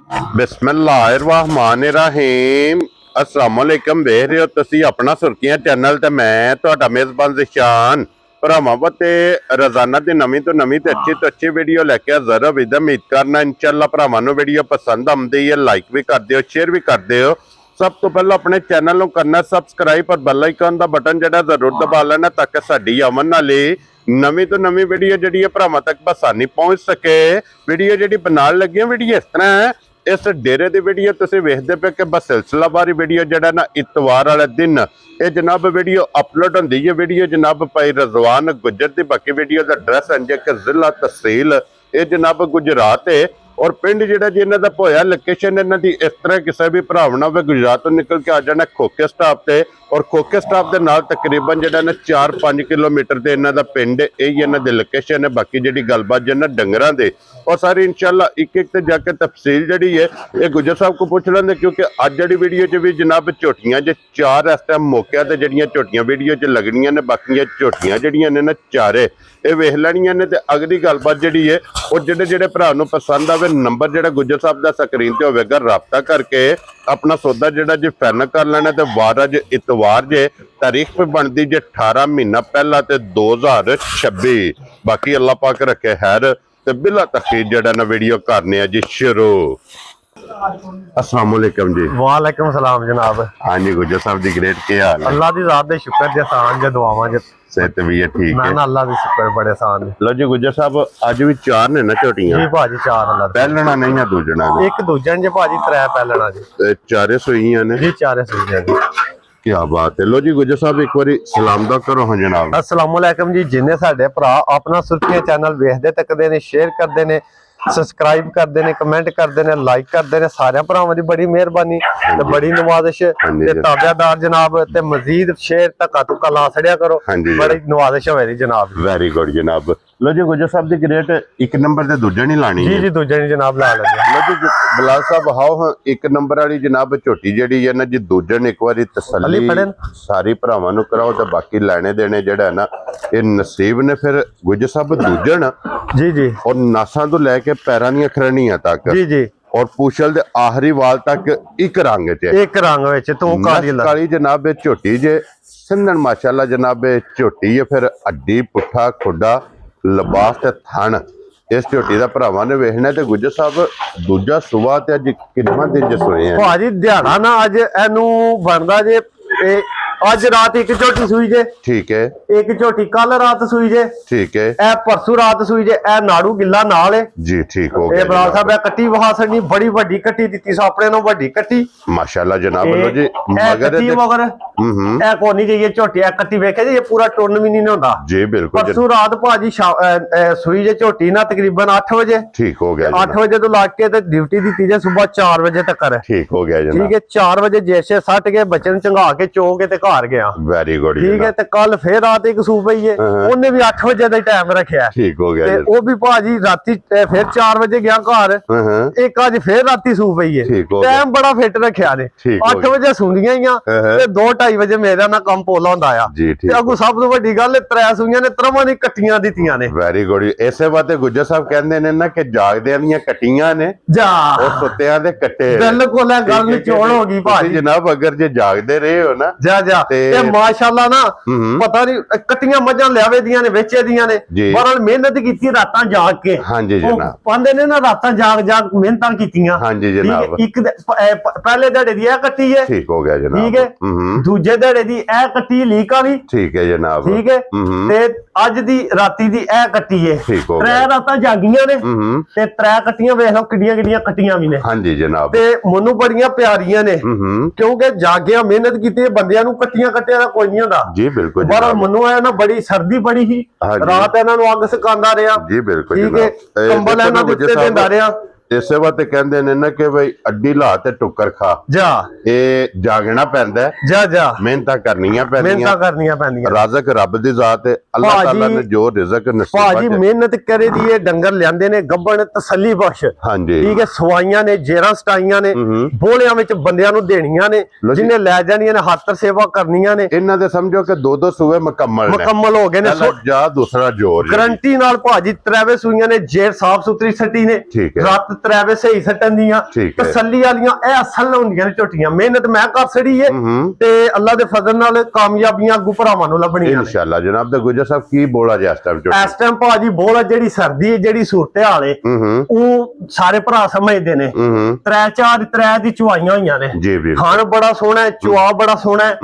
बिस्मिल्लाहिर्रहमानिर्रहीम अस्सलाम वालेकुम। देख रहे हो तुसी अपना सुर्खियां चैनल ते मैं तुहाडा मेजबान ज़िशान भरावां ते रोजाना दी नवीं तो नवीं ते अच्छी वीडियो लेके हाज़र हो। उम्मीद करना इंशाअल्लाह भरावां नूं वीडियो पसंद आउंदी है, लाइक भी कर दिओ, शेयर भी कर दिओ। सब तो पहले अपने चैनल नूं करना सबसक्राइब और बेल आइकन दा बटन जेड़ा जरूर दबा लेना ताकि साडी आवन वाली नवीं तो नवीं वीडियो जिहड़ी है भरावां तक बसानी पहुंच सके। वीडियो जिहड़ी बनाण लगे वीडियो इस तरह है, इस डेरे की वीडियो तुसीं वेखदे पे कि बस सिलसिलावारी वीडियो जड़ा ना इतवार वाले दिन ये जनाब वीडियो अपलोड होंदी है। वीडियो जनाब भाई रजवान गुजर की, बाकी वीडियो का एड्रैस है कि जिला तहसील ये जनाब गुजरात है और पिंड जिहड़ा जी इन्हां दा होया लोकेशन इन्हां दी इस तरह किसी भी भराव नाल गुजरात तो निकल के आ जाना खोखे स्टाप से और खोखे स्टाप के नाल तकरीबन जिहड़ा ना 4-5 किलोमीटर ते इन्हां दा पिंड यही इन्हां दी लोकेशन है। बाकी जिहड़ी गलबात जिन्हां डंगरां दे और सारी इंशाअल्लाह एक एक ते जाके तफसील जिहड़ी है ये गुजर साहब को पूछ लेंगे, क्योंकि अज जिहड़ी वीडियो च भी जनाब झोटियां जे 4 इस टाइम मौके ते जिहड़ियां झोटियां वीडियो च लगनियां ने, बाकी झोटियां जिहड़ियां ने ना चारे ये वेख लैनियां ने। ते अगली गलबात जिहड़ी है और जिहड़े जिहड़े भरा नूं पसंद आवे नंबर जिहड़ा गुजर साहब दा स्क्रीन ते होवेगा, राबता करके अपना सौदा जिहड़ा जी फाइनल कर लेना। ते वार अज इतवार जे, तारीख पे बनती जे 18 महीना पहला ते 2026। बाकी अल्लाह पाक रखे खैर ते बिला तखीर जिहड़ा ना वीडियो करने जी शुरू। अस्सलाम वालेकुम जी। वालेकुम सलाम जनाब। हाँ जी गुजर साहब दी ग्रेट के हाल है? अल्लाह दी ज़ात दे शुक्र जे आसान जे दुआवां जे सेहत भी है ठीक है? ना अल्लाह दी शुक्र बड़े आसान है। लो जी गुजर साहब अज भी 4 ने ना झोटियां? जी भाजी 4 अल्लाह दी। पहलना नहीं है दूजना ने? एक दूजन जे भाजी 3 पहलना जी। ते चारे सुईयां ने? जी 4 सूइयां जी। क्या बात है। लो जी गुजर साहब एक बारी सलाम दा करो। हाँ जनाब। अस्सलाम वालेकुम जी। जिन्ने साडे भरा अपना सुर्खियां चैनल वेखदे तकदे ने, शेयर करदे ने, सब्सक्राइब करते हैं, कमेंट करते हैं, लाइक करते हैं, सारे भरावां दी बड़ी मेहरबानी ते बड़ी नवाजिश ते ताबेदार जनाब ते मजीद शेयर धक्का धुक्का ला छड़िया करो, बड़ी नवाजिश होवे जनाब। वेरी गुड जनाब। लो जी गुजर साहब दी ग्रेट एक नंबर ते दूजा नहीं लानी? जी जी दूजा नहीं जनाब ला लेंगे। लो जी बिलाल साहब हाओ एक नंबर वाली जनाब झोटी जिहड़ी है ना जी दूजन एक बारी तसल्ली सारी भरावां नूं कराओ ते बाकी लेने देने जिहड़ा है ना ये नसीब ने। फिर गुजर साहब दूजन जी जी और नासां तो लैके पैरां दी खरनियां तक जी जी और पूछल दे आखिरी वाल तक एक रंग च, एक रंग विच तू काली जनाब झोटी जे सिंधन माशाल्लाह जनाब झोटी है। फिर अड्डी पुट्ठा खुडा लिबास ते थन इस झोटी का भरावां ने वेखना। ते गुजर साहब दूजा सुबह ते अज कितना दिन च सोए हैं? भाजी दिहाड़ा ना अज एनू बनदा जे अज रात एक झोटी सुई जे, ठीक है, एक झोटी कल रात सुई जे, ठीक है, ए परसों रात सुई जे, ए नाड़ू गिल्ला नाल है जी, ठीक हो गया। बराल साहब ए कट्टी वहा सनी बड़ी वड्डी कट्टी दित्ती सा अपने नो वड्डी कट्टी माशाल्लाह जनाब। लो जी मगर ए कोनी जे ये झोटी ए कट्टी वेखे जे ये पूरा टुरन भी नहीं होंदा जी बिल्कुल। परसों रात भाजी सुई जे झोटी ना तकरीबन 8 बजे, ठीक हो गया। 8 बजे तो लाग के ते ड्यूटी दी जे सुबह 4 बजे तक है, ठीक हो गया जनाब। ठीक है 4 बजे जैसे सट के बच्चे चंगा के चो के ते घर गया। Very good. ठीक है ते कल फिर रात एक सू पई है, उन्हें भी 8 बजे का टाइम रखा, ठीक हो गया। वो भी भाजी राती फिर 4 बजे गया घर, एक अज फिर राती सू पई है, टाइम बड़ा फिट रखा ने। 8 बजे सुनिया ही 2-2:30 बजे मेरा ना कम पोला होंदा आ जी। अगू सब तो वड्डी गल 3 सूइयां ने 3 दी कट्टियां दित्तियां ने। Very good. इसे बात गुजर साहब कहंदे ने ना कि जागदियां दी कट्टियां ने जा और सुत्तियां दे कट्टे। बिल्कुल है गल निचोड़ हो गई भाजी जनाब। अगर जे जागदे रहे हो ना जा जा ते माशाल्लाह ना पता नहीं कट्टियां मझां लियावे दियां ने वेचे दियां ने, बरल मेहनत कीती रातां जाग के। हां जी जनाब पांदे ने ना रातां जाग जाग मेहनतां कीतियां। हां जी जनाब। एक पहले दड़े दी ए कट्टी है, ठीक हो गया जनाब। ठीक है दूजे दड़े दी ए कट्टी लीका भी, ठीक है जनाब। ठीक है ते अज दी राती दी ए कट्टी है, ठीक हो गया। 3 रातां जागियां ने ते 3 कट्टियां वेख लो किड्डियां किड्डियां कट्टियां भी ने। हां जी जनाब ते मनु बड़ियां प्यारियां ने क्योंकि जागिया मेहनत कीती बंदियां नूं कट्टियां कट्टियां दा कोई नहीं होंदा जी बिल्कुल। पर मनु है ना बड़ी सर्दी बड़ी ही रात इन्हां नूं अग सकांदा रहा जी बिल्कुल। ठीक है कंबल इन्हां दित्ते दिंदा रहा। इसे बात कहते ने ना कि भाई अड्डी ला ते टुक्कर खा जा, ये जागना पैंदा है जा जा, मेहनत करनियां पैंदियां। राज़क रब दी जात है, अल्लाह ताला ने जो रिज़्क नसीब भाजी मेहनत करे दी है। डंगर लियांदे ने गब्बन तसल्ली बख्श। हां जी ठीक है सवाइयां ने जेरां स्टाइयां ने बोलियां विच बंदियां नूं देणियां ने, जिन्ने लै जानियां ने हातर सेवा करनियां ने। इन्हां दे समझो कि 2-2 सूबे मुकम्मल हो गए ने जा दूसरा जोर गारंटी नाल भाजी 3 सूइयां ने जेर साफ सुथरी सटी ने, ठीक है रात ਤਰੈਵੇ ਸਹੀ ਸੱਟਣ ਦੀਆਂ ਤਸੱਲੀ ਵਾਲੀਆਂ ਇਹ ਅਸਲ ਹੁੰਦੀਆਂ ਨੇ ਝੋਟੀਆਂ। ਮਿਹਨਤ ਮੈਂ ਕਰ ਛੜੀ ਏ ਤੇ ਅੱਲਾ ਦੇ ਫਜ਼ਲ ਨਾਲ ਕਾਮਯਾਬੀਆਂ ਅੱਗੂ ਭਰਾਵਾਂ ਨੂੰ ਲੱਭਣੀਆਂ ਇਨਸ਼ਾਅੱਲਾ। ਜਨਾਬ ਤੇ ਗੁਜਰ ਸਾਹਿਬ ਕੀ ਬੋਲਾ ਜੇ ਇਸ ਟਾਈਮ ਭਾਜੀ ਬੋਲਾ ਜਿਹੜੀ ਸਰਦੀ ਹੈ ਜਿਹੜੀ ਸੂਰਤ ਹਾਲ ਏ ਉਹ ਸਾਰੇ ਭਰਾ ਸਮਝਦੇ ਨੇ। ਤਰੇ ਦੀ ਚੁਆਈਆਂ ਹੋਈਆਂ ਨੇ ਖਾਣ ਬੜਾ ਸੋਹਣਾ ਹੈ, ਚੁਆ ਬੜਾ ਸੋਹਣਾ ਹੈ।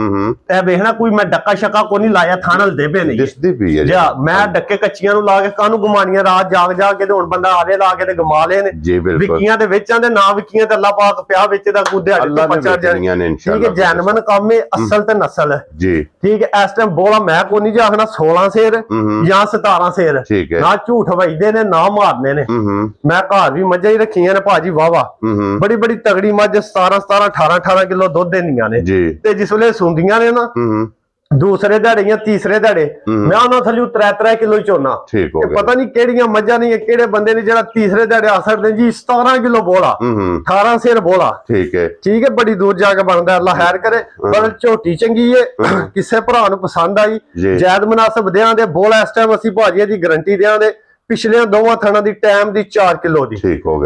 ਇਹ ਵੇਖਣਾ ਕੋਈ ਮੈਂ ਡੱਕਾ ਸ਼ੱਕਾ ਕੋਈ ਨਹੀਂ ਲਾਇਆ, ਥਾਣਲ ਦੇ ਪਏ ਨਹੀਂ ਦਿਸਦੀ ਪਈ ਹੈ ਜਾ ਮੈਂ ਡੱਕੇ ਕੱਚੀਆਂ ਨੂੰ ਲਾ ਕੇ ਕਾਹਨੂੰ ਗਮਾਣੀਆਂ ਰਾਤ ਜਾਗ ਕੇ ਤੇ ਹੁਣ ਬੰਦਾ ਆਰੇ ਲਾ ਕੇ ਤੇ ਗਮਾ ਲਏ ਨੇ। ਵਿਕੀਆਂ ਦੇ ਵਿੱਚ ਆਂਦੇ ਨਾ ਵਿਕੀਆਂ ਤੇ ਅੱਲਾ ਪਾਕ ਪਿਆ ਵਿੱਚ ਦਾ ਕੁੱਦੇ ਹੱਟ ਤੋਂ ਪਚਾ ਜਾਣੀਆਂ ਨੇ ਇਨਸ਼ਾਅੱਲਾ। ਠੀਕ ਹੈ ਜੈਨਮਨ ਕੰਮ ਹੈ ਅਸਲ ਤੇ ਨਸਲ ਜੀ। ਠੀਕ ਹੈ ਇਸ ਟਾਈਮ ਬੋਲਾ ਮੈਂ ਕੋਈ ਨਹੀਂ ਜਾਖਣਾ 16 ਸੇਰ ਜਾਂ 17 ਸੇਰ ਨਾ ਝੂਠ ਵਜਦੇ ਨੇ ਨਾ ਮਾਰਨੇ ਨੇ। ਮੈਂ ਘਰ ਵੀ ਮੱਝਾਂ ਹੀ ਰੱਖੀਆਂ ਨੇ ਭਾਜੀ ਵਾਵਾ ਬੜੀ ਬੜੀ ਤਗੜੀ ਮੱਝ 17 18 ਕਿਲੋ ਦੁੱਧ ਦਿੰਦੀਆਂ ਨੇ ਤੇ ਜਿਸ ਵੇਲੇ ਸੁੰਦੀਆਂ ਨੇ ਨਾ ਦੂਸਰੇ ਦਿਹਾੜੇ ਜਾਂ ਤੀਸਰੇ ਦਿਹਾੜੇ ਮੈਂ ਉਹਨਾਂ ਥੱਲੇ 3 ਕਿਲੋ ਝੋਨਾ। ਪਤਾ ਨਹੀਂ ਕਿਹੜੀਆਂ ਮੱਝਾਂ ਨੇ ਕਿਹੜੇ ਬੰਦੇ ਨੇ ਜਿਹੜਾ ਤੀਸਰੇ ਦਿਹਾੜੇ ਆਸਰ ਦੇ ਜੀ 17 ਕਿਲੋ ਬੋਲਾ 18 ਸੇਰ ਬੋਲਾ। ਠੀਕ ਹੈ ਬੜੀ ਦੂਰ ਜਾ ਕੇ ਬਣਦਾ ਅੱਲਾ ਖੈਰ ਕਰੇ। ਪਰ ਝੋਟੀ ਚੰਗੀ ਏ ਕਿਸੇ ਭਰਾ ਨੂੰ ਪਸੰਦ ਆਈ ਜਾਇਦ ਮੁਨਾਸਬ ਦਿਆਂ ਦੇ ਬੋਲਾ ਇਸ ਟਾਈਮ ਅਸੀਂ ਭਾਜੀ ਦੀ ਗਾਰੰਟੀ ਦਿਆਂ ਦੇ ਪਿਛਲੇ ਦੋਵਾਂ ਥਣਾ ਦੀ ਟਾਈਮ ਦੀ 4 ਕਿਲੋ ਦੀ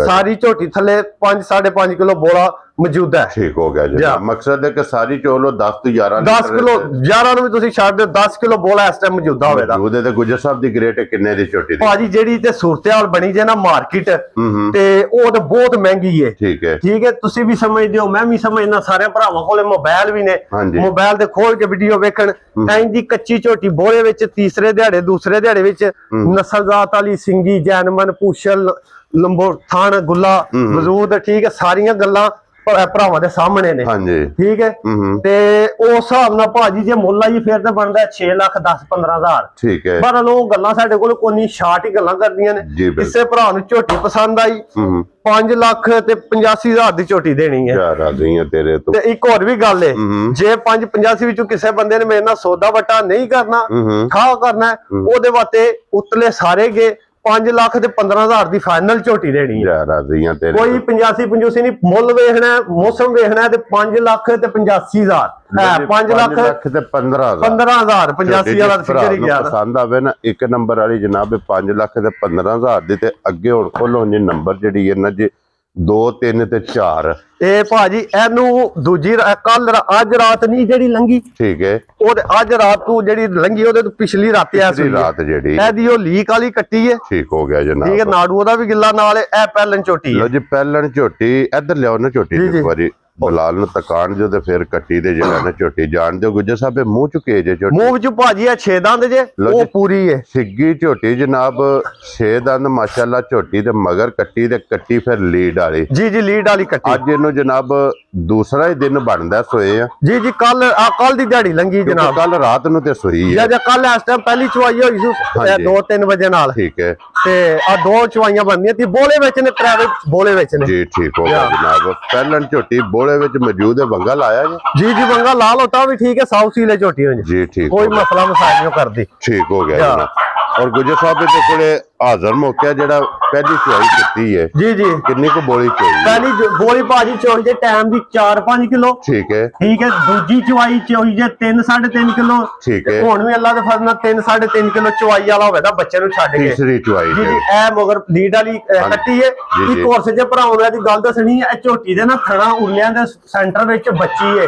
ਸਾਰੀ ਝੋਟੀ ਥੱਲੇ 5 5.5 ਕਿਲੋ ਬੋਲਾ ਮੌਜੂਦ ਹੈ। ਠੀਕ ਹੋ ਗਿਆ ਜੀ। ਮਕਸਦ ਹੈ ਕਿ ਸਾਰੀ ਚੋਲੋ 10 ਤੋਂ 11 10 ਕਿਲੋ 11 ਨੂੰ ਵੀ ਤੁਸੀਂ ਛੱਡ ਦਿਓ 10 ਕਿਲੋ ਬੋਲਾ ਇਸ ਟਾਈਮ ਮੌਜੂਦਾ ਹੋਵੇਗਾ। ਉਹਦੇ ਤੇ ਗੁਜਰ ਸਾਹਿਬ ਦੀ ਗ੍ਰੇਟ ਕਿੰਨੇ ਦੀ ਝੋਟੀ ਦੀ ਭਾਜੀ ਜਿਹੜੀ ਤੇ ਸੂਰਤਿਆਲ ਬਣੀ ਜੇ ਨਾ ਮਾਰਕੀਟ ਤੇ ਉਹ ਤਾਂ ਬਹੁਤ ਮਹਿੰਗੀ ਹੈ। ਠੀਕ ਹੈ ਤੁਸੀਂ ਵੀ ਸਮਝਦੇ ਹੋ ਮੈਂ ਵੀ ਸਮਝਣਾ ਸਾਰੇ ਭਰਾਵਾਂ ਕੋਲੇ ਮੋਬਾਈਲ ਵੀ ਨੇ ਮੋਬਾਈਲ ਤੇ ਖੋਲ ਕੇ ਵੀਡੀਓ ਵੇਖਣ ਐਂ ਦੀ ਕੱਚੀ ਝੋਟੀ ਬੋਲੇ ਵਿੱਚ ਤੀਸਰੇ ਦਿਹਾੜੇ ਦੂਸਰੇ ਦਿਹਾੜੇ ਵਿੱਚ ਨਸਲਜ਼ਾਤ ਵਾਲੀ ਸਿੰਗੀ ਜੈਨਮਨ ਪੂਸ਼ਲ ਲੰਬੋ ਥਾਣ ਗੁੱਲਾ ਵਜੂਦ ਠੀਕ ਹੈ ਸਾਰੀਆਂ ਗੱਲਾਂ ਭਰਾਵਾਂ ਦੇ ਸਾਹਮਣੇ ਨੇ। ਠੀਕ ਹੈ ਤੇ ਉਸ ਹਿਸਾਬ ਨਾਲ ਭਾਜੀ ਜੇ ਮੁੱਲ ਆਈ ਫਿਰ ਤਾਂ ਬਣਦਾ 6 ਲੱਖ 10-15 ਹਜ਼ਾਰ। ਠੀਕ ਹੈ ਪਰ ਉਹ ਗੱਲਾਂ ਸਾਡੇ ਕੋਲ ਕੋਈ ਸ਼ਾਰਟ ਹੀ ਗੱਲਾਂ ਕਰਦੀਆਂ ਨੇ। ਕਿਸੇ ਭਰਾ ਨੂੰ ਝੋਟੀ ਪਸੰਦ ਆਈ 5 ਲੱਖ ਤੇ 85 ਹਜ਼ਾਰ ਦੀ ਝੋਟੀ ਦੇਣੀ ਹੈ ਤੇਰੇ ਤੋਂ। ਤੇ ਇੱਕ ਹੋਰ ਵੀ ਗੱਲ ਏ ਜੇ 585 ਵਿੱਚੋਂ ਕਿਸੇ ਬੰਦੇ ਨੇ ਮੇਰੇ ਨਾਲ ਸੌਦਾ ਵਟਾ ਨਹੀਂ ਕਰਨਾ ਠਾਹ ਕਰਨਾ ਉਹਦੇ ਵਾਸਤੇ ਉਤਲੇ ਸਾਰੇ ਗਏ 5 ਲੱਖ ਤੇ 15 ਹਜ਼ਾਰ ਦੀ ਫਾਈਨਲ ਝੋਟੀ ਦੇਣੀ ਹੈ। ਕੋਈ 85 ਨਹੀਂ ਮੁੱਲ ਵੇਖਣਾ ਮੌਸਮ ਵੇਖਣਾ ਤੇ 5 ਲੱਖ ਤੇ 85 ਹਜ਼ਾਰ 5 ਲੱਖ ਤੇ 15 ਹਜ਼ਾਰ 85 ਵਾਲਾ ਫਿਕਰ ਹੀ ਗਿਆ। ਪਸੰਦ ਆਵੇ ਨਾ ਇੱਕ ਨੰਬਰ ਵਾਲੀ ਜਨਾਬ 5 ਲੱਖ ਤੇ 15 ਹਜ਼ਾਰ ਦੀ ਤੇ ਅੱਗੇ ਹੁਣ ਖੋਲੋ ਜੀ ਨੰਬਰ ਜਿਹੜੀ ਹੈ ਨਾ ਜੀ 2 3 ਤੇ 4 ਇਹ ਭਾਜੀ ਇਹਨੂੰ ਦੂਜੀ ਕੱਲ ਅੱਜ ਰਾਤ ਨਹੀਂ ਜਿਹੜੀ ਲੰਗੀ ਠੀਕ ਹੈ ਉਹ ਅੱਜ ਰਾਤ ਤੋਂ ਜਿਹੜੀ ਲੰਗੀ ਉਹਦੇ ਤੋਂ ਪਿਛਲੀ ਰਾਤ ਰਾਤ ਜਿਹੜੀ ਇਹਦੀ ਉਹ ਲੀਕ ਵਾਲੀ ਕੱਟੀ ਹੈ। ਠੀਕ ਹੋ ਗਿਆ ਜਨਾਬ। ਠੀਕ ਹੈ ਨਾੜੂ ਉਹਦਾ ਵੀ ਗਿੱਲਾ ਨਾਲ ਇਹ ਪਹਿਲਣ ਝੋਟੀ ਲੋ ਜੀ ਪਹਿਲਣ ਝੋਟੀ ਇੱਧਰ ਲਿਆਓ ਨਾ ਝੋਟੀ ਇੱਕ ਵਾਰੀ ਬਲਾਲ ਨੂੰ ਤਕਾਣ ਜੋ ਤੇ ਫਿਰ ਕੱਟੀ ਦੇ ਜਿਹੜਾ ਨਾ ਝੋਟੀ ਜਾਣ ਦਿਓ ਗੁੱਜਰ ਸਾਹਿਬ ਮੂੰਹ ਚੁਕੇ ਜੇ ਝੋਟੀ ਮੂੰਹ ਚ ਭਾਜੀ ਆ 6 ਦੰਦ ਜੇ ਉਹ ਪੂਰੀ ਹੈ ਸਿੱਗੀ ਝੋਟੀ ਜਨਾਬ 6 ਦੰਦ ਮਾਸ਼ਾਅੱਲਾ ਝੋਟੀ ਤੇ ਮਗਰ ਕੱਟੀ ਤੇ ਕੱਟੀ ਫਿਰ ਲੀਡ ਵਾਲੀ ਜੀ ਲੀਡ ਵਾਲੀ ਕੱਟੀ। ਅੱਜ ਇਹਨੂੰ ਜਨਾਬ ਦੂਸਰਾ ਹੀ ਦਿਨ ਬਣਦਾ ਸੋਏ ਆ ਜੀ ਕੱਲ ਦੀ ਦਿਹਾੜੀ ਲੰਗੀ ਜਨਾਬ ਕੱਲ ਰਾਤ ਨੂੰ ਤੇ ਸੋਈ ਹੈ ਜਾਂ ਕੱਲ ਇਸ ਟਾਈਮ ਪਹਿਲੀ ਚਵਾਈ ਹੋਈ ਸੀ 2-3 ਵਜੇ ਨਾਲ। ਠੀਕ ਹੈ ਤੇ ਆ 2 ਚਵਾਈਆਂ ਬਣਦੀਆਂ ਤੇ ਬੋਲੇ ਵਿੱਚ ਨੇ ਪ੍ਰਾਈਵੇਟ ਬੋਲੇ ਵਿੱਚ ਨੇ ਜੀ। ਠੀਕ ਹੋ ਗਿਆ ਜਨਾਬ ਪਹਿਲਣ ਝੋਟੀ ਵਿੱਚ ਮੌਜੂਦ ਹੈ ਵੰਗਾ ਲਾਇਆ ਜੀ ਵੰਗਾ ਲਾ ਲੋ ਤਾਂ ਵੀ ਠੀਕ ਹੈ ਸਾਊ ਸੀਲੇ ਝੋਟੀ ਹੋ ਜੀ। ਠੀਕ ਕੋਈ ਮਸਲਾ ਮਸਾਇਲ ਨਹੀਂ ਕਰਦੀ। ਠੀਕ ਹੋ ਗਿਆ ਔਰ ਗੁਜਰ ਸਾਹਿਬ ਦੇ ਕੋਲੇ ਹਾਜ਼ਰ ਮੌਕਿਆ ਜਿਹੜਾ ਪਹਿਲੀ ਚੁਆਈ ਕੀਤੀ ਹੈ ਜੀ ਕਿੰਨੀ ਕੁ ਬੋਲੀ ਚੋਈ ਪਹਿਲੀ ਬੋਲੀ ਭਾਜੀ ਚੋਈ ਦੇ ਟਾਈਮ ਦੀ 4-5 ਕਿਲੋ। ਠੀਕ ਹੈ ਦੂਜੀ ਚੁਆਈ ਚੋਈ ਜੇ 3-3.5 ਕਿਲੋ। ਠੀਕ ਹੈ ਹੁਣ ਵੀ ਅੱਲਾ ਦੇ ਫਜ਼ਲ ਨਾਲ 3-3.5 ਕਿਲੋ ਚੁਆਈ ਵਾਲਾ ਹੋਵੇਗਾ ਬੱਚੇ ਨੂੰ ਛੱਡ ਕੇ ਤੀਸਰੀ ਚੁਆਈ ਜੀ ਇਹ ਮਗਰ ਲੀਡ ਵਾਲੀ ਕੱਟੀ ਹੈ। ਇੱਕ ਹੋਰ ਜੇ ਭਰਾਵਾਂ ਦੀ ਗੱਲ ਦੱਸਣੀ ਹੈ ਇਹ ਝੋਟੀ ਦੇ ਨਾ ਥਣਾ ਉਰਲਿਆਂ ਦੇ ਸੈਂਟਰ ਵਿੱਚ ਬੱਚੀ ਹੈ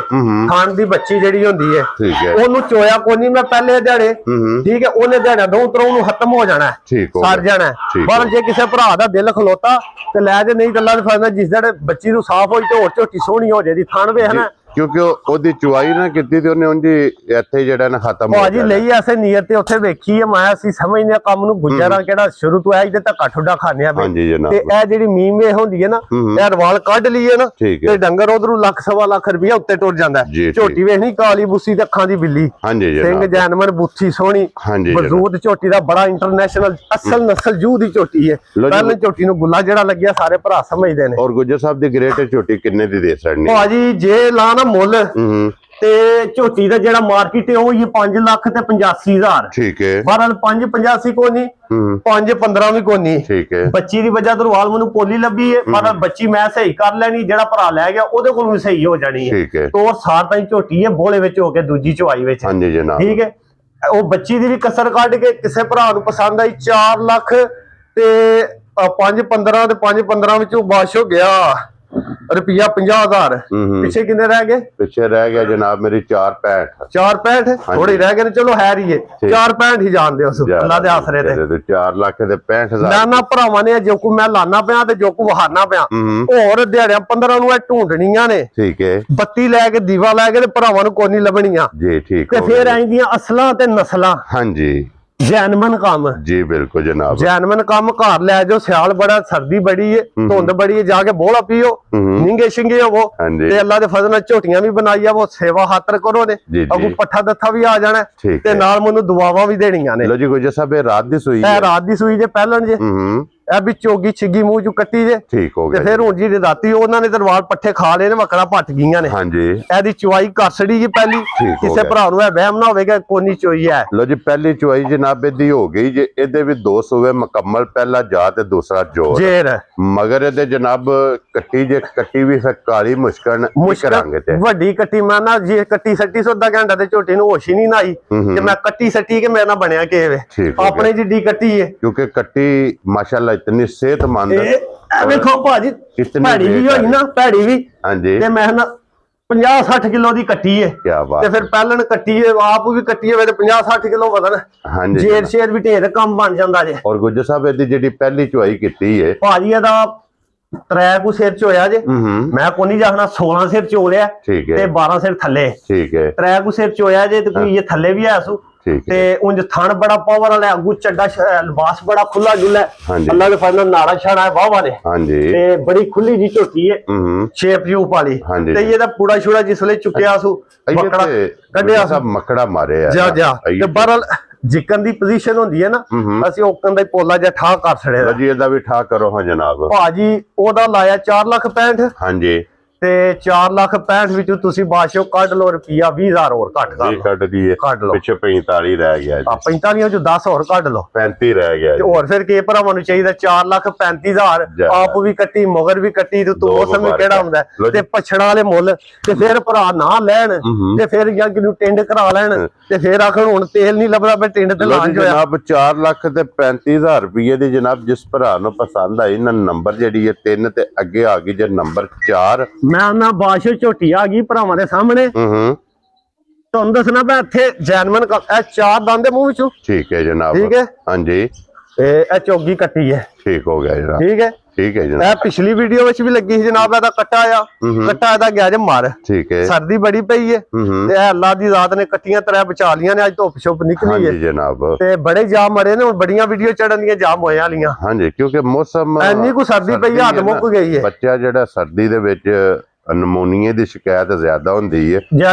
ਖਾਣ ਦੀ ਬੱਚੀ ਜਿਹੜੀ ਹੁੰਦੀ ਹੈ ਉਹਨੂੰ ਚੋਇਆ ਕੋਈ ਨਹੀਂ ਮੈਂ ਪਹਿਲੇ ਦਿਹਾੜੇ ਠੀਕ ਹੈ ਉਹਨੇ ਦਿਹਾੜਿਆਂ ਦੋ ਤਰ੍ਹਾਂ ਨੂੰ ਖਤਮ ਹੋ ਜਾਣਾ ਸਰ ਜਾਣਾ। ਪਰ ਜੇ ਕਿਸੇ ਭਰਾ ਦਾ ਦਿਲ ਖਲੋਤਾ ਤੇ ਲੈ ਜੇ ਨਹੀਂ ਗੱਲਾਂ ਦੇ ਫਸਣਾ ਜਿਸ ਦਿਹਾੜੇ ਬੱਚੀ ਨੂੰ ਸਾਫ਼ ਹੋਈ ਤੇ ਹੋਰ ਝੋਟੀ ਸੋਹਣੀ ਹੋ ਜਾਏਦੀ ਥਣ ਵੇਖਣਾ ਕਿਉਂਕਿ ਉਹਦੀ ਚੁਆਈ ਨਾ ਕੀਤੀ ਤੇ ਉਹਨੇ ਉਂਝ ਇੱਥੇ ਜਿਹੜਾ ਨਾ ਖਤਮ ਹੋ ਗਿਆ ਲਈ ਐਸੇ ਨੀਅਤ ਤੇ ਉੱਥੇ ਵੇਖੀ ਹੈ ਮੈਂ ਅਸੀਂ ਸਮਝਦੇ ਆ ਕੰਮ ਨੂੰ ਗੁਜ਼ਾਰਾ ਕਿਹੜਾ ਸ਼ੁਰੂ ਤੋਂ ਆਈ ਤੇ ਧੱਕਾ ਠੁੱਡਾ ਖਾਣੇ ਆ ਤੇ ਇਹ ਜਿਹੜੀ ਮੀਮੇ ਹੁੰਦੀ ਹੈ ਨਾ ਇਹ ਰਵਾਲ ਕੱਢ ਲਈਏ ਨਾ ਤੇ ਡੰਗਰ ਉਧਰੋਂ ਲੱਖ ਸਵਾ ਲੱਖ ਰੁਪਇਆ ਉੱਤੇ ਟੁਰ ਜਾਂਦਾ। ਝੋਟੀ ਵੇਖਣੀ ਕਾਲੀ ਬੁੱਸੀ ਤੇ ਅੱਖਾਂ ਦੀ ਬਿੱਲੀ ਸਿੰਘ ਜੈਨਮਨ ਬੁੱਥੀ ਸੋਹਣੀ ਮਜ਼ਬੂਤ ਝੋਟੀ ਦਾ ਬੜਾ ਇੰਟਰਨੈਸ਼ਨਲ ਅਸਲ ਨਸਲ ਜੂ ਦੀ ਝੋਟੀ ਹੈ। ਪਹਿਲਾਂ ਝੋਟੀ ਨੂੰ ਗੁੱਲਾ ਜਿਹੜਾ ਲੱਗਿਆ ਸਾਰੇ ਭਰਾ ਸਮਝਦੇ ਨੇ। ਔਰ ਗੁੱਜਰ ਸਾਹਿਬ ਦੀ ਗ੍ਰੇਟ ਝੋਟੀ ਕਿੰਨੇ ਦੀ ਦੇ ਸਕਦੇ ਭਾਜੀ ਜੇ ਲਾ ਮੁੱਲ ਤੇ ਝੋਟੀ ਦਾ ਜਿਹੜਾ ਮਾਰਕੀਟ ਹੈ ਉਹ ਹੀ 5 ਲੱਖ ਤੇ 85 ਹਜ਼ਾਰ। ਠੀਕ ਹੈ ਬਹਰਹਾਲ 5-85 ਕੋ ਨਹੀਂ 5-15 ਵੀ ਕੋ ਨਹੀਂ। ਠੀਕ ਹੈ ਬੱਚੀ ਦੀ ਵਜ੍ਹਾ ਤੋਂ ਰਵਾਲ ਮੈਨੂੰ ਪੋਲੀ ਲੱਭੀ ਹੈ ਪਰ ਬੱਚੀ ਮੈਂ ਸਹੀ ਕਰ ਲੈਣੀ ਜਿਹੜਾ ਭਰਾ ਲੈ ਗਿਆ ਉਹਦੇ ਕੋਲ ਵੀ ਸਹੀ ਹੋ ਜਾਣੀ ਹੈ। ਠੀਕ ਹੈ ਤੋਰ ਸਾਰ ਤਾਂ ਝੋਟੀ ਹੈ ਬੋਲੇ ਵਿੱਚ ਹੋ ਕੇ ਦੂਜੀ ਚਵਾਈ ਵਿੱਚ। ਹਾਂਜੀ ਜਨਾਬ ਠੀਕ ਹੈ ਉਹ ਬੱਚੀ ਦੀ ਵੀ ਕਸਰ ਕੱਢ ਕੇ ਕਿਸੇ ਭਰਾ ਨੂੰ ਪਸੰਦ ਆਈ 4 ਲੱਖ ਤੇ 5-15 ਤੇ 5-15 ਵਿੱਚੋਂ ਬਾਸ਼ ਹੋ ਗਿਆ ਰੁਪਿਆ 50,000। ਪਿੱਛੇ ਕਿੰਨੇ ਰਹਿ ਗਏ? ਪਿੱਛੇ ਰਹਿ ਗਿਆ ਜਨਾਬ ਮੇਰੀ 465। 465 ਥੋੜੀ ਰਹਿ ਗਏ ਨੇ, ਚਲੋ ਹੈ ਹੀ 465 ਹੀ ਜਾਣਦੇ ਹੋ ਅੱਲਾ ਦੇ ਆਸਰੇ ਤੇ 4 ਲੱਖ ਤੇ 65,000। ਨਾ ਭਰਾਵਾਂ ਨੇ ਜੋ ਕੋ ਮੈਂ ਲਾਣਾ ਪਿਆ ਤੇ ਜੋ ਕੋ ਵਹਾਨਾ ਪਿਆ ਹੋਰ ਦਿਹਾੜਿਆਂ 15 ਨੂੰ ਇਹ ਢੂੰਡਣੀਆਂ ਨੇ। ਠੀਕ ਹੈ। ਬੱਤੀ ਲੈ ਕੇ ਦੀਵਾ ਲੈ ਕੇ ਤੇ ਭਰਾਵਾਂ ਨੂੰ ਕੋਈ ਨਹੀਂ ਲੱਭਣੀਆਂ ਜੀ। ਠੀਕ ਤੇ ਫਿਰ ਆਈਆਂ ਅਸਲਾਂ ਤੇ ਨਸਲਾਂ। ਹਾਂਜੀ ਜੈਨਮਨ ਕੰਮ। ਜੀ ਬਿਲकुल जनाब। ਜੈਨਮਨ ਕੰਮ ਘਰ ਲੈ ਜਾਓ, ਸਿਆਲ ਬੜਾ ਸਰਦੀ ਬੜੀ ਹੈ ਧੁੰਦ ਬੜੀ ਹੈ, ਜਾ ਕੇ ਬੋਲਾ ਪੀਓ ਨਿੰਗੇ ਸ਼ਿੰਗੇ ਹੋਵੋ ਤੇ ਅੱਲਾ ਦੇ ਫਜ਼ਲ ਨਾਲ ਝੋਟੀਆਂ ਵੀ ਬਣਾਈਆਂ ਉਹ ਸੇਵਾ ਖਾਤਰ ਕਰੋ ਨੇ ਅਗੂ ਪੱਠਾ ਦੱਥਾ ਵੀ ਆ ਜਾਣਾ ਤੇ ਨਾਲ ਮੈਨੂੰ ਦੁਆਵਾਂ ਵੀ ਦੇਣੀਆਂ ਨੇ। ਲੋ ਜੀ ਗੁਜਰ ਸਾਹਿਬ ਇਹ ਰਾਤ ਦੀ ਸੂਈ ਹੈ? ਰਾਤ ਦੀ ਸੂਈ ਜੇ ਪਹਿਲਣ ਜੇ ਇਹ ਵੀ ਚੋਗੀ ਛਿੱਗੀ ਮੂੰਹ ਚੋਂ ਕੱਟੀ ਜੇ। ਠੀਕ ਹੋ ਗਿਆ। ਤੇ ਫਿਰ ਹੁਣ ਜੀ ਰਾਤੀ ਉਹਨਾਂ ਨੇ ਦਰਵਾਰ ਪੱਠੇ ਖਾ ਲਏ ਨੇ, ਮੱਕੜਾ ਪੱਟ ਗਈਆਂ ਨੇ। ਹਾਂਜੀ ਇਹਦੀ ਚੁਆਈ ਕਰਸੜੀ ਜੀ ਪਹਿਲੀ, ਕਿਸੇ ਭਰਾ ਨੂੰ ਇਹ ਵਹਿਮ ਨਾ ਹੋਵੇਗਾ ਕੋਨੀ ਚੋਈ ਹੈ। ਲੋ ਜੀ ਪਹਿਲੀ ਚੁਆਈ ਜਨਾਬ ਇਹਦੀ ਹੋ ਗਈ ਜੇ। ਇਹਦੇ ਵੀ 2 ਸੂਵੇ ਮੁਕੰਮਲ, ਪਹਿਲਾ ਜਾ ਤੇ ਦੂਸਰਾ ਜੋਰ ਜੇਰ। ਮਗਰ ਇਹਦੇ ਜਨਾਬ ਕੱਟੀ ਜੇ ਕੱਟੀ ਵੀ ਫਿਰ ਕਾਲੀ ਮੁਸ਼ਕਣ ਕਰਾਂਗੇ ਤੇ ਵੱਡੀ ਕੱਟੀ ਮੈਂ ਨਾ ਜੀ ਕੱਟੀ ਸੱਟੀ ਸੋਦਾ ਘੰਟਾ ਤੇ ਝੋਟੀ ਨੂੰ ਹੋਸ਼ ਹੀ ਨਹੀਂ ਆਈ ਕਿ ਮੈਂ ਕੱਟੀ ਸੱਟੀ ਕਿ ਮੇਰੇ ਨਾਲ ਬਣਿਆ ਕਿਵੇਂ ਆਪਣੇ ਜਿੱਡੀ ਕੱਟੀ ਹੈ ਕਿਉਂਕਿ ਕੱਟੀ ਮਾਸ਼ਾਅੱਲਾ ਇਤਨੀ ਸਿਹਤਮੰਦ। ਵੇਖੋ ਭਾਜੀ ਭੈੜੀ ਵੀ ਹੋਈ ਨਾ, ਭੈੜੀ ਵੀ। ਹਾਂਜੀ ਤੇ ਮੈਂ ਨਾ 50-60 ਕਿਲੋ ਦੀ ਕੱਟੀ ਹੈ ਤੇ ਫਿਰ ਪਹਿਲਣ ਕੱਟੀ ਹੈ ਆਪ ਵੀ ਕੱਟੀ ਹੋਵੇ ਤੇ 50-60 ਕਿਲੋ ਵਜ਼ਨ। ਹਾਂਜੀ ਜੇਰ ਸ਼ੇਰ ਵੀ ਢੇਰ ਕੰਮ ਬਣ ਜਾਂਦਾ ਜੇ। ਔਰ ਗੁੱਜਰ ਸਾਹਿਬ ਇਹਦੀ ਜਿਹੜੀ ਪਹਿਲੀ ਚੁਆਈ ਕੀਤੀ ਹੈ ਭਾਜੀ ਇਹਦਾ 3 ਕੁ ਸਿਰ ਚ ਹੋਇਆ ਜੇ। ਮੈਂ ਕੋਈ ਨਹੀਂ ਜਾਖਣਾ 16 ਸਿਰ ਚ ਹੋ ਰਿਹਾ ਤੇ 12 ਸਿਰ ਥੱਲੇ। ਠੀਕ ਹੈ। 3 ਕੁ ਸਿਰ ਚ ਹੋਇਆ ਜੇ ਤੇ ਕੋਈ ਇਹ ਥੱਲੇ ਵੀ ਹੈ ਸੂ ਤੇ ਉਂਝ ਥਣ ਬੜਾ ਪਾਵਰ ਵਾਲਾ ਅੱਗੂ ਚੱਡਾ ਲਿਬਾਸ ਬੜਾ ਖੁੱਲਾ ਜੁਲਾ ਅੱਲਾ ਦੇ ਫਜ਼ਲ ਨਾੜਾ ਛਾੜਾ ਹੈ ਵਾਹ ਵਾਲੇ ਤੇ ਬੜੀ ਖੁੱਲੀ ਜੀ ਝੋਟੀ ਹੈ ਸ਼ੇਪ ਯੂਪ ਵਾਲੀ ਤੇ ਇਹਦਾ ਪੂੜਾ ਛੂੜਾ ਜਿਸ ਵੇਲੇ ਚੁੱਕਿਆ ਸੂ ਮੱਕੜਾ ਕੱਢਿਆ ਸਭ ਮੱਕੜਾ ਮਾਰਿਆ ਜਾ ਤੇ ਬਰਲ ਜਿਕਨ ਦੀ ਪੋਜੀਸ਼ਨ ਹੁੰਦੀ ਹੈ ਨਾ ਅਸੀਂ ਓਕਨ ਦਾ ਪੋਲਾ ਜਿਹਾ ਠਾ ਕਰ ਛੜਿਆ ਜੀ। ਇਹਦਾ ਵੀ ਠਾ ਕਰੋ ਹਾਂ ਜਨਾਬ। ਭਾਜੀ ਉਹਦਾ ਲਾਇਆ 4,65,000। ਹਾਂਜੀ ਤੇ 4,65,000 ਵਿੱਚੋਂ ਤੁਸੀਂ ਬਾਸ਼ੋ ਕੱਢ ਲਓ ਰੁਪਿਆ 20,000 ਹੋਰ ਘੱਟ ਕਰ ਲਓ। ਕੱਢ ਦਈਏ ਪਿੱਛੇ 45 ਰਹਿ ਗਿਆ ਜੀ। 45 ਚੋਂ 10 ਹੋਰ ਕੱਢ ਲਓ 35 ਰਹਿ ਗਿਆ ਤੇ ਹੋਰ ਫਿਰ ਕੀ ਭਰਾਵਾਂ ਨੂੰ ਚਾਹੀਦਾ 4,35,000 ਆਪ ਵੀ ਕੱਟੀ ਮਗਰ ਵੀ ਕੱਟੀ ਤੇ ਤੂੰ ਉਹ ਸਮੇਂ ਕਿਹੜਾ ਹੁੰਦਾ ਤੇ ਪਛੜਾ ਵਾਲੇ ਮੁੱਲ ਤੇ ਫਿਰ ਭਰਾ ਨਾ ਲੈਣ ਤੇ ਫਿਰ ਜਾਂ ਕਿਨੂੰ ਟਿੰਡ ਕਰਾ ਲੈਣ ਤੇ ਫਿਰ ਆਖਣ ਹੁਣ ਤੇਲ ਨਹੀਂ ਲੱਭਦਾ ਮੈਂ ਟਿੰਡ ਤੇ ਲਾਂ ਜੋ ਜਨਾਬ 4,35,000 ਰੁਪਏ ਦੀ ਜਨਾਬ ਜਿਸ ਭਰਾ ਨੂੰ ਪਸੰਦ ਆਈ ਨਾ ਨੰਬਰ ਜਿਹੜੀ ਹੈ 3 ਤੇ ਅੱਗੇ ਆ ਗਈ ਜੇ ਨੰਬਰ 4 ਮੈਂ ਨਾ ਬਾਸ਼ੋ ਝੋਟੀ ਆ ਗਈ ਭਰਾਵਾਂ ਦੇ ਸਾਹਮਣੇ ਤੁਹਾਨੂੰ ਦੱਸਣਾ ਮੈਂ ਇੱਥੇ ਜੈਨਮਨ ਇਹ 4 ਦੰਦ ਦੇ ਮੂੰਹ ਵਿੱਚੋਂ। ਠੀਕ ਹੈ ਜਨਾਬ। ਠੀਕ ਹੈ ਹਾਂਜੀ ਤੇ ਇਹ ਚੋਗੀ ਕੱਟੀ ਹੈ। ਠੀਕ ਹੋ ਗਿਆ ਜਨਾਬ। ਠੀਕ ਹੈ ਜਨਾਬ। ਇਹ ਪਿਛਲੀ ਵੀਡੀਓ ਵਿੱਚ ਵੀ ਲੱਗੀ ਸੀ ਜਨਾਬ। ਇਹਦਾ ਕੱਟਾ ਇਹਦਾ ਗਿਆ ਜੇ ਮਰ। ਠੀਕ ਹੈ। ਸਰਦੀ ਬੜੀ ਪਈ ਹੈ ਤੇ ਇਹ ਅੱਲਾ ਦੀ ਜ਼ਾਤ ਨੇ ਕੱਟੀਆਂ 3 ਬਚਾ ਲੀਆਂ ਨੇ। ਅੱਜ ਧੁੱਪ ਛੁੱਪ ਨਿਕਲੀ ਹੈ ਜਨਾਬ ਤੇ ਬੜੇ ਜਾਮ ਮਰੇ ਨੇ। ਹੁਣ ਬੜੀਆਂ ਵੀਡੀਓ ਚੜਨ ਦੀਆਂ ਜਾਮ ਹੋਇਆ ਲੀਆਂ। ਹਾਂਜੀ ਕਿਉਂਕਿ ਮੌਸਮ ਇੰਨੀ ਕੁ ਸਰਦੀ ਪਈ ਹੱਦ ਮੁੱਕ ਗਈ ਹੈ। ਬੱਚਾ ਜਿਹੜਾ ਸਰਦੀ ਦੇ ਵਿੱਚ ਨਮੂਨੀਏ ਦੀ ਸ਼ਿਕਾਇਤ ਜ਼ਿਆਦਾ ਹੁੰਦੀ ਹੈ।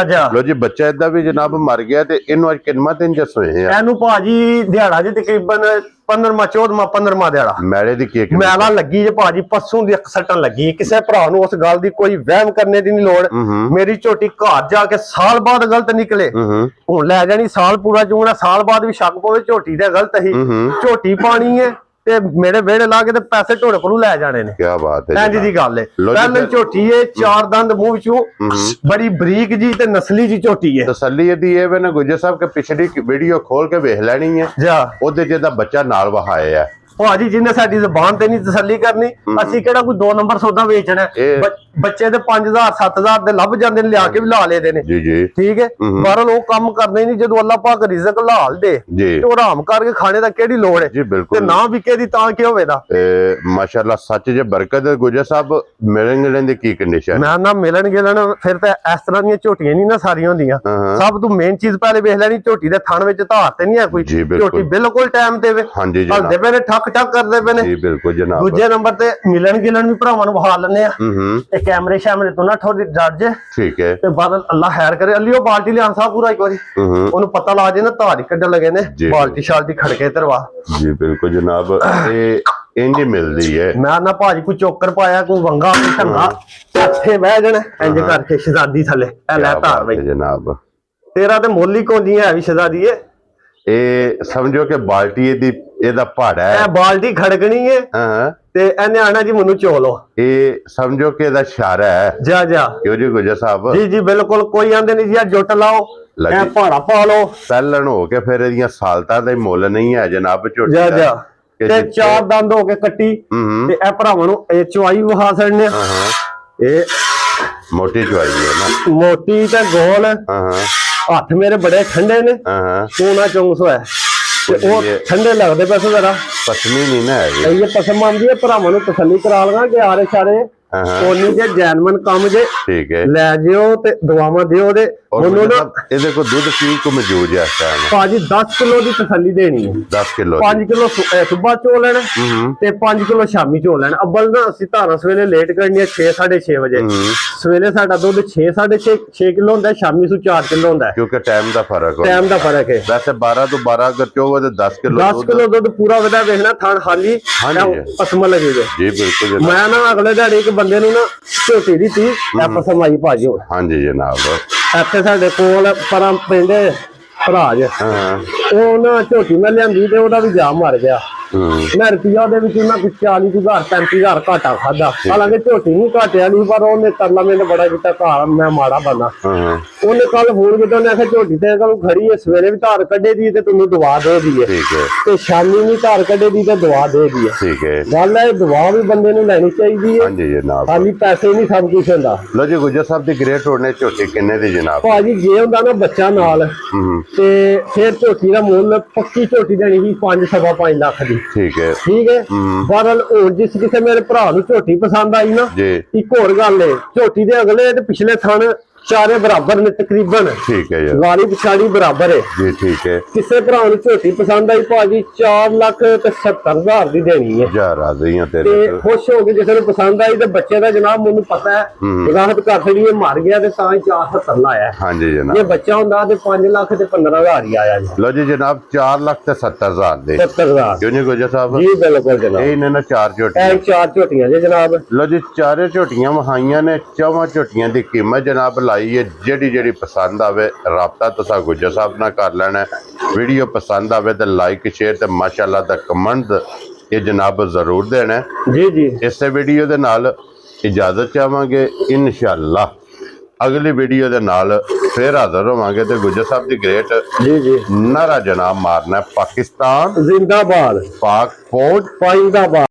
ਲੋ ਜੀ ਬੱਚਾ ਏਦਾਂ ਵੀ ਜਨਾਬ ਮਰ ਗਿਆ ਤੇ ਇਹਨੂੰ ਅੱਜ ਕਿੰਨਾ ਦਿਨ ਜਸੋਏ ਆ ਇਹਨੂੰ ਭਾਜੀ ਦਿਹਾੜਾ ਜੇ ਤਕਰੀਬਨ 15ਵਾਂ ਦਿਹਾੜਾ। ਮੈਲੇ ਦੀ ਕੀ ਮੈਲਾ ਲੱਗੀ ਜੇ ਭਾਜੀ ਪਰਸੋਂ ਦੀ ਸੱਟਣ ਲੱਗੀ। ਕਿਸੇ ਭਰਾ ਨੂੰ ਉਸ ਗੱਲ ਦੀ ਕੋਈ ਵਹਿਮ ਕਰਨੇ ਦੀ ਨਹੀਂ ਲੋੜ। ਮੇਰੀ ਝੋਟੀ ਘਰ ਜਾ ਕੇ ਸਾਲ ਬਾਅਦ ਗਲਤ ਨਿਕਲੇ ਹੁਣ ਲੈ ਜਾਣੀ ਸਾਲ ਪੂਰਾ ਚੂਣਾ ਸਾਲ ਬਾਅਦ ਵੀ ਸ਼ੱਕ ਪਵੇ ਝੋਟੀ ਦਾ ਗਲਤ ਹੀ ਝੋਟੀ ਪਾਣੀ ਹੈ ਤੇ ਮੇਰੇ ਵਿਹੜੇ ਲਾ ਕੇ ਤੇ ਪੈਸੇ ਢੋੜੇ ਕੋਲੋਂ ਲੈ ਜਾਣੇ ਨੇ। ਕੀ ਬਾਤ ਹੈ ਇੰਜ ਦੀ ਗੱਲ ਹੈ। ਪਹਿਲੇ ਝੋਟੀ ਹੈ 4 ਦੰਦ ਮੂੰਹ ਵਿੱਚੋਂ ਬੜੀ ਬਰੀਕ ਜੀ ਤੇ ਨਸਲੀ ਜੀ ਝੋਟੀ ਹੈ। ਤਸੱਲੀ ਇਹਦੀ ਇਹ ਵੇ ਨਾ ਗੁੱਜਰ ਸਾਹਿਬ ਕਿ ਪਿਛਲੀ ਵੀਡੀਓ ਖੋਲ ਕੇ ਵੇਖ ਲੈਣੀ ਹੈ ਉਹਦੇ ਜਿਹਦਾ ਬੱਚਾ ਨਾਲ ਵਹਾਇਆ ਹੈ। ਭਾਜੀ ਜਿਹਨੇ ਸਾਡੀ ਜ਼ਬਾਨ ਤੇ ਨਹੀਂ ਤਸੱਲੀ ਕਰਨੀ ਅਸੀਂ ਕਿਹੜਾ ਕੋਈ 2 ਨੰਬਰ ਸੌਦਾ ਵੇਚਣਾ। ਬੱਚੇ ਦੇ 5,000 7,000 ਦੇ ਲੱਭ ਜਾਂਦੇ ਨੇ ਲਿਆ ਕੇ ਵੀ ਲਾ ਲੈਦੇ ਨੇ। ਠੀਕ ਹੈ ਬਾਹਰੋਂ ਉਹ ਕੰਮ ਕਰਦੇ ਨਹੀਂ। ਜਦੋਂ ਅੱਲਾਹ ਪਾਕ ਰਿਜ਼ਕ ਲਾਲ ਦੇ ਤੇ ਉਹ ਆਰਾਮ ਕਰਕੇ ਖਾਣੇ ਦਾ ਕਿਹੜੀ ਲੋੜ ਹੈ ਤੇ ਨਾ ਵਿਕੇ ਦੀ ਤਾਂ ਕੀ ਹੋਵੇਗਾ। ਮਾਸ਼ਾਅੱਲਾ ਸੱਚ ਜੇ ਬਰਕਤ ਗੁਜਰ ਸਾਹਿਬ ਮਿਲਣ ਗਿਲਣ ਦੀ ਕੀ ਕੰਡੀਸ਼ਨ ਮੈਂ ਨਾ ਮਿਲਣ ਗਿਲਣ ਫਿਰ ਤਾਂ ਇਸ ਤਰ੍ਹਾਂ ਦੀਆਂ ਝੋਟੀਆਂ ਨਹੀਂ ਨਾ ਸਾਰੀਆਂ ਹੁੰਦੀਆਂ। ਸਭ ਤੋਂ ਮੇਨ ਚੀਜ਼ ਪਹਿਲੇ ਵੇਖ ਲੈਣੀ ਝੋਟੀ ਦੇ ਥਣ ਵਿੱਚ ਧਾਰ ਤੇ ਨਹੀਂ ਹੈ ਕੋਈ। ਝੋਟੀ ਬਿਲਕੁਲ ਟਾਈਮ ਤੇ ਵੇ ਹਲਦੇ ਪਏ ਨੇ ਠੱਕ ਕਰਦੇ ਪਏ ਨੇ। ਜੀ ਬਿਲਕੁਲ ਜਨਾਬ। ਦੂਜੇ ਨੰਬਰ ਤੇ ਮਿਲਣ ਗਿਲਣ ਵੀ ਭਰਾਵਾਂ ਨੂੰ ਵਹਾ ਲੈਣੇ ਆ ਤੇ ਕੈਮਰੇ ਸ਼ੈਮਰੇ ਤੋਂ ਨਾ ਥੋੜੀ ਡਰ ਜੇ। ਠੀਕ ਹੈ ਤੇ ਬਾਦਲ ਅੱਲਾ ਖੈਰ ਕਰੇ। ਅੱਲਿਓ ਬਾਲਟੀ ਲਿਆਂ ਸਾਹਿਬ ਪੂਰਾ ਇੱਕ ਵਾਰੀ ਉਹਨੂੰ ਪਤਾ ਲਾ ਜੇ ਨਾ ਧਾਰੀ ਕੱਢਣ ਲੱਗੇ ਨੇ ਬਾਲਟੀ ਸ਼ਾਲਟੀ ਖੜਕੇ ਧਰਵਾ। ਜੀ ਬਿਲਕੁਲ ਜਨਾਬ ਇਹ ਇੰਜ ਮਿਲਦੀ ਹੈ। ਮੈਂ ਨਾ ਭਾਜੀ ਕੋਈ ਚੋਕਰ ਪਾਇਆ ਕੋਈ ਵੰਗਾ ਢੰਗਾ ਇੱਥੇ ਬਹਿ ਜਾਣਾ ਇੰਜ ਕਰਕੇ ਸ਼ਹਜ਼ਾਦੀ ਥੱਲੇ ਇਹ ਲੈ ਧਾਰ ਬਈ ਜਨਾਬ। ਤੇਰਾ ਤੇ ਮੁੱਲ ਹੀ ਕੋਨੀ ਹੈ ਵੀ ਸ਼ਹਜ਼ਾਦੀ ਹੈ। ਇਹ ਸਮਝੋ ਕਿ ਬਾਲਟੀ ਇਹਦਾ ਭਾੜਾ ਹੈ। ਇਹ ਬਾਲਟੀ ਖੜਕਣੀ ਹੈ ਤੇ ਇਹਨੇ ਆਣਾ ਜੀ ਮੈਨੂੰ ਚੋਲੋ। ਇਹ ਸਮਝੋ ਕਿ ਇਹਦਾ ਇਸ਼ਾਰਾ ਹੈ। ਜਾ ਕਿਉਂ ਜੀ ਗੁਜਰ ਸਾਹਿਬ। ਜੀ ਬਿਲਕੁਲ ਕੋਈ ਆਂਦੇ ਨਹੀਂ ਜੀ ਜੁੱਟ ਲਾਓ ਇਹ ਭਾੜਾ ਪਾ ਲਓ ਪਹਿਲਣ ਹੋ ਕੇ ਫਿਰ ਇਹਦੀਆਂ ਸਾਲਤਾਂ ਦਾ ਮੁੱਲ ਨਹੀਂ ਹੈ ਜਨਾਬ ਝੋਟੀ ਦਾ। ਤੇ ਚਾਰ ਦੰਦ ਹੋ ਕੇ ਕੱਟੀ ਤੇ ਇਹ ਭਰਾਵਾਂ ਨੂੰ ਇਹ ਚਵਾਈ ਵਿਖਾ ਸਕਦੇ ਆ। ਇਹ ਮੋਟੀ ਚਵਾਈ ਹੈ ਨਾ, ਮੋਟੀ ਤੇ ਗੋਲ। ਹੱਥ ਮੇਰੇ ਬੜੇ ਠੰਡੇ ਨੇ, ਸੋਨਾ ਚੌਂਸ ਹੋਇਆ ਤੇ ਉਹ ਠੰਡੇ ਲੱਗਦੇ ਪਏ ਜਰਾ। ਪਸਮੀ ਨਹੀਂ ਨਾ ਹੈ ਇਹ ਪਸਮ ਆਉਂਦੀ ਹੈ, ਭਰਾਵਾਂ ਨੂੰ ਤਸੱਲੀ ਕਰਾ ਲਵਾਂ ਕਿ ਆਰੇ ਸਾਰੇ ਕੋਨੀ ਜੇ ਜੈਨਮਨ ਕੰਮ ਜੇ ਠੀਕ ਹੈ ਲੈ ਜਿਓ ਤੇ ਦੁਆਵਾਂ ਦਿਓ ਦੇ। ਉਹਨੂੰ ਨਾ ਇਹਦੇ ਕੋਲ ਦੁੱਧ ਕੀ ਕੁ ਮੌਜੂਦ ਹੈ ਇਸ ਟਾਈਮ? ਭਾਜੀ 10 ਕਿਲੋ ਦੀ ਤਸੱਲੀ ਦੇਣੀ ਹੈ। 10 ਕਿਲੋ 5 ਕਿਲੋ ਸੁਬਾ ਚੋ ਲੈਣਾ ਤੇ 5 ਕਿਲੋ ਸ਼ਾਮੀ ਚੋ ਲੈਣਾ। ਅੱਬਲ ਨਾ ਅਸੀਂ ਧਾਰਾਂ ਸਵੇਲੇ ਲੇਟ ਕਰਨੀ ਹੈ 6-6:30 ਵਜੇ। ਸਵੇਲੇ ਸਾਡਾ ਦੁੱਧ 6-6.5 ਕਿਲੋ ਹੁੰਦਾ, ਸ਼ਾਮੀ ਸੂ 4 ਕਿਲੋ ਹੁੰਦਾ, ਕਿਉਂਕਿ ਟਾਈਮ ਦਾ ਫਰਕ ਹੈ। ਟਾਈਮ ਦਾ ਫਰਕ ਹੈ। ਵੈਸੇ 12 ਤੋਂ 12 ਅਗਰ ਚੋਗੇ ਤੇ 10 ਕਿਲੋ ਦੁੱਧ ਪੂਰਾ ਵਧਾ ਵੇਖਣਾ ਥਣ ਖਾਲੀ ਪਸਮ ਲੱਗੇਗਾ ਜੀ। ਬਿਲਕੁਲ ਮੈਂ ਨਾ ਅਗਲੇ ਦਿਹਾੜੀ ਇੱਕ ਬੰਦੇ ਨੂੰ ਨਾ ਝੋਟੀ ਦੀ ਤੀ ਪਸਮ ਆਈ ਭਾਜੀ। ਹਾਂਜੀ ਜਨਾਬ, ਇੱਥੇ ਸਾਡੇ ਕੋਲ ਪਰਾਂ ਪਿੰਡ ਭਰਾਜ, ਉਹ ਨਾ ਝੋਟੀ ਮੈਂ ਲਿਆਂਦੀ ਤੇ ਉਹਦਾ ਵੀ ਜਾਮ ਮਰ ਗਿਆ। ਮੈਂ ਰੁਪਈਆ ਦੇ ਵਿੱਚ ਉਹਨਾਂ ਕੁਝ 40,000 35,000 ਘਾਟਾ ਖਾਦਾ। ਹਾਲਾਂਕਿ ਝੋਟੀ ਨਹੀਂ ਘਾਟਿਆ ਨਹੀਂ, ਪਰ ਉਹਨੇ ਤਰਲਾ ਮੈਨੂੰ ਬੜਾ ਕੀਤਾ, ਘਰ ਮੈਂ ਮਾੜਾ ਬੰਦਾ। ਉਹਨੇ ਕੱਲ ਫੋਨ ਕੀਤਾ, ਉਹਨੇ ਆਖਿਆ ਝੋਟੀ ਤੇ ਕੱਲ ਖੜੀ ਹੈ, ਸਵੇਰੇ ਵੀ ਧਾਰ ਕੱਢੇ ਦੀ ਤੇ ਤੁਹਾਨੂੰ ਦਵਾ ਦੇ ਦੀ ਹੈ ਤੇ ਸ਼ਾਮੀ ਵੀ ਧਾਰ ਕੱਢੇ ਦੀ ਤੇ ਦਵਾ ਦੇ ਦੀ ਹੈ। ਠੀਕ ਹੈ, ਗੱਲ ਹੈ ਦਵਾ ਵੀ ਬੰਦੇ ਨੂੰ ਲੈਣੀ ਚਾਹੀਦੀ ਹੈ। ਹਾਂਜੀ ਜਨਾਬ, ਖਾਲੀ ਪੈਸੇ ਨਹੀਂ ਸਭ ਕੁਝ ਹੁੰਦਾ। ਲੋ ਜੀ ਗੁੱਜਰ ਸਾਹਿਬ ਦੀ ਗ੍ਰੇਟ ਹੋਣੇ ਝੋਟੀ ਕਿੰਨੇ ਦੀ ਜਨਾਬ? ਭਾਜੀ ਜੇ ਹੁੰਦਾ ਨਾ ਬੱਚਾ ਨਾਲ ਤੇ ਫਿਰ ਝੋਟੀ ਦਾ ਮੁੱਲ ਪੱਕੀ ਝੋਟੀ ਦੇਣੀ ਸੀ 5-5.5 ਲੱਖ ਦੀ। ਠੀਕ ਹੈ, ਠੀਕ ਹੈ। ਬਹਰਲ ਹੁਣ ਜਿਸ ਕਿਸੇ ਮੇਰੇ ਭਰਾ ਨੂੰ ਝੋਟੀ ਪਸੰਦ ਆਈ ਨਾ, ਇੱਕ ਹੋਰ ਗੱਲ ਹੈ, ਝੋਟੀ ਦੇ ਅਗਲੇ ਤੇ ਪਿਛਲੇ ਥਣ ਚਾਰੇ ਬਰਾਬਰ ਨੇ ਤਕਰੀਬਨ। ਠੀਕ ਹੈ ਯਾਰ, ਗਾੜੀ ਪਿਛਾੜੀ ਬਰਾਬਰ ਹੈ ਜੀ। ਠੀਕ ਹੈ, ਕਿਸੇ ਭਰਾ ਨੂੰ ਝੋਟੀ ਪਸੰਦ ਆਈ ਭਾਜੀ 4,70,000 ਦੀ ਦੇਣੀ ਹੈ। ਜਾ ਰਾਜ਼ੀ ਆ ਤੇਰੇ ਤੇ ਖੁਸ਼ ਹੋ ਕੇ ਕਿਸੇ ਨੂੰ ਪਸੰਦ ਆਈ ਤੇ ਬੱਚੇ ਦਾ ਜਨਾਬ ਮੈਨੂੰ ਪਤਾ ਹੈ ਰਾਹਤ ਕਰ ਦੇਣੀ ਹੈ, ਮਰ ਗਿਆ ਤੇ ਤਾਂ ਹੀ 4,70,000 ਲਾਇਆ। ਹਾਂਜੀ ਜਨਾਬ, ਜੇ ਬੱਚਾ ਹੁੰਦਾ ਤੇ 5 ਲੱਖ ਤੇ 15,000 ਹੀ ਆਇਆ ਜੀ। ਲੋ ਜੀ ਜਨਾਬ 4,70,000 ਦੇ 70,000 ਕਿਉਂ ਨਹੀਂ ਗੁੱਜਰ ਸਾਹਿਬ? ਜੀ ਬਿਲਕੁਲ ਜਨਾਬ, ਇਹ ਇਹਨਾਂ ਨੇ 4 ਝੋਟੀਆਂ, 4 ਝੋਟੀਆਂ ਜੀ ਜਨਾਬ। ਲੋ ਜੀ 4 ਝੋਟੀਆਂ ਵਹਾਈਆਂ ਨੇ, 4 ਝੋਟੀਆਂ ਦੀ ਕੀਮਤ ਜਨਾਬ ਜਿਹੜੀ ਪਸੰਦ ਆਵੇ ਰਾਬਤਾ ਤੁਸੀਂ ਗੁੱਜਰ ਸਾਹਿਬ ਨਾਲ ਕਰ ਲੈਣਾ। ਵੀਡੀਓ ਪਸੰਦ ਆਵੇ ਤੇ ਲਾਈਕ ਸ਼ੇਅਰ ਤੇ ਮਾਸ਼ਾਅੱਲਾ ਦਾ ਕਮੈਂਟ ਇਹ ਜਨਾਬ ਜ਼ਰੂਰ ਦੇਣਾ ਜੀ। ਜੀ ਇਸੇ ਵੀਡੀਓ ਦੇ ਨਾਲ ਇਜਾਜ਼ਤ ਚਾਹਾਂਗੇ, ਇਨਸ਼ਾਅੱਲਾ ਅਗਲੀ ਵੀਡੀਓ ਦੇ ਨਾਲ ਫਿਰ ਹਾਜ਼ਰ ਹੋਵਾਂਗੇ ਤੇ ਗੁੱਜਰ ਸਾਹਿਬ ਦੀ ਗ੍ਰੇਟ ਜੀ ਨਾਰਾ ਜਨਾਬ ਮਾਰਨਾ ਪਾਕਿਸਤਾਨ ਜ਼ਿੰਦਾਬਾਦ, ਪਾਕ ਫੌਜ ਜਿੰਦਾਬਾਦ।